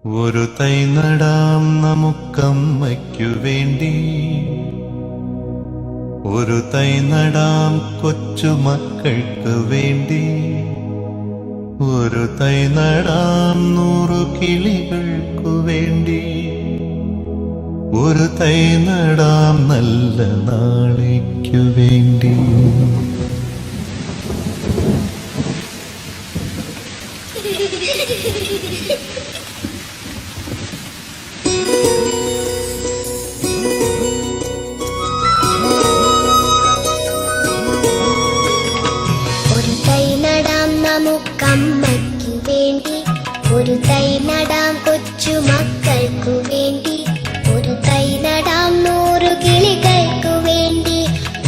ഒരു തൈ നടാം നമുക്കമ്മയ്ക്കു വേണ്ടി, ഒരു തൈ നടാം കൊച്ചുമക്കൾക്ക് വേണ്ടി, ഒരു തൈ നടാം 100 കിളികൾക്കു വേണ്ടി, ഒരു തൈ നടാം നല്ല നാളേക്കു വേണ്ടി. ഒരു തൈ നടാം നമുക്കമ്മയ്ക്കു വേണ്ടി, ഒരു തൈ നടാം കൊച്ചുമക്കൾക്കു വേണ്ടി, ഒരു തൈ നടാം 100 കിളികൾക്കു വേണ്ടി,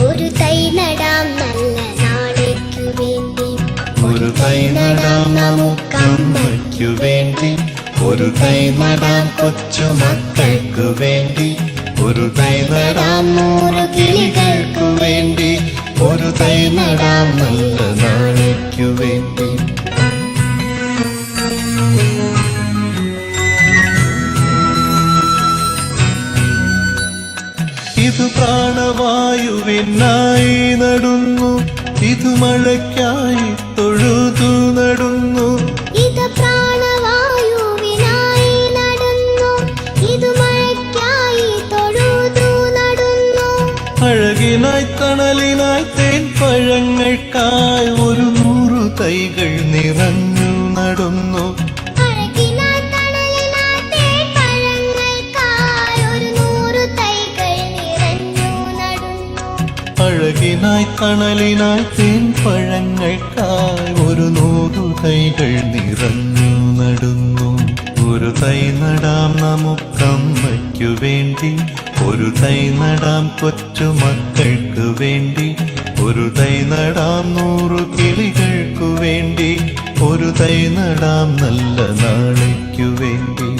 ഒരു തൈ നടാം നല്ല നാളേക്കു വേണ്ടി. ഒരു തൈ നടാം നമുക്കമ്മയ്ക്കു വേണ്ടി, ഒരു തൈ നടാം കൊച്ചുമക്കൾക്കു വേണ്ടി, ഒരു തൈ നടാം 100 കിളികൾക്കു വേണ്ടി, ഒരു തൈ നടാം നല്ല നാളേക്കു വേണ്ടി. ഇത് പ്രാണവായുവിനായി നടുന്നു, ഇത് മഴയ്ക്കായി തൊഴുതു നടുന്നു, ഇത് പ്രാണവായുവിനായി നടുന്നു, ഇത് മഴയ്ക്കായി തൊഴുതു നടുന്നു. അഴകിനായി തണലിനായി തേൻ പഴങ്ങൾക്കായി 100 തൈകൾ നിറഞ്ഞു നടുന്നു, അഴകിനായി തണലിനായി തേൻ പഴങ്ങൾക്കായി 100 തൈകൾ നിറഞ്ഞു നടുന്നു. അഴകിനായി തണലിനായി തേൻ പഴങ്ങൾക്കായി 100 തൈകൾ നിറഞ്ഞു നടുന്നു. ഒരു തൈ നടാം നമുക്കമ്മയ്ക്കു വേണ്ടി, ഒരു തൈ നടാം കൊച്ചുമക്കൾക്ക് വേണ്ടി, ഒരു തൈ നടാം 100 കിളികൾക്കു വേണ്ടി, ഒരു തൈ നടാം നല്ല നാളേക്കു വേണ്ടി.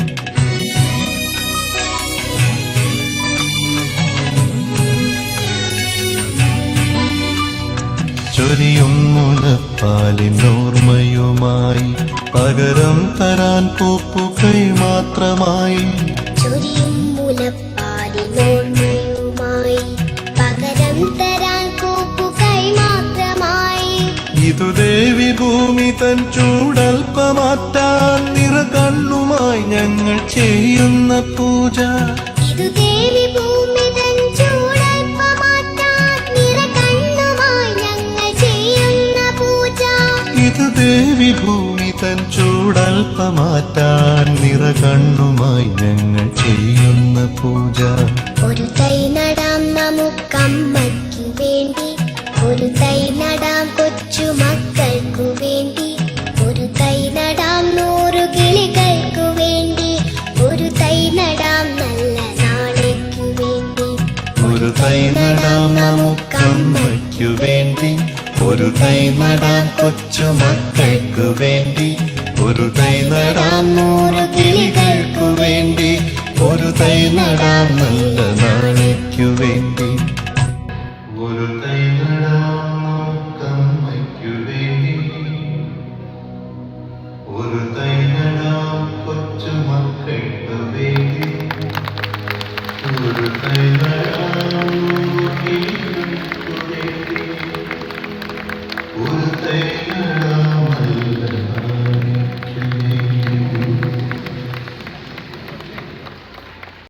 ചൊരിയും മുലപ്പാലിനോർമ്മയുമായി പകരം തരാൻ പൂപ്പുകൈ മാത്രമായി, ചൊരിയും മുലപ്പാലിനോർമ്മയുമായി പകരം തരാൻ പൂപ്പുകൈ മാത്രമായി. ഇതു ദേവി ഭൂമി തൻ ചൂടൽപ്പമാറ്റാൻ നിറകണ്ണുമായി ഞങ്ങൾ ചെയ്യുന്ന പൂജ, ഇതു ദേവി ഭൂമി തൻ ചൂടൽപ്പമാറ്റാൻ നിറകണ്ണുമായി ഞങ്ങൾ ചെയ്യുന്ന പൂജ, ഇത് ദേവി ഭൂമി തൻ ചൂടൽപ്പമാറ്റാൻ നിറകണ്ണുമായി ഞങ്ങൾ ചെയ്യുന്ന പൂജ. ഒരു തൈ നടാം നമുക്കമ്മയ്ക്കു വേണ്ടി, ഒരു തൈ നടാം കൊച്ചുമക്കൾക്കു വേണ്ടി, ഒരു തൈ നടാം 100 കിളികൾക്കു വേണ്ടി, ഒരു തൈ നടാം നല്ല നാളേക്കു വേണ്ടി. ഒരു തൈ നടാം നമുക്കമ്മയ്ക്കു വേണ്ടി, ഒരു തൈ നടാം കൊച്ചുമക്കൾക്ക് വേണ്ടി, ഒരു തൈ നടാം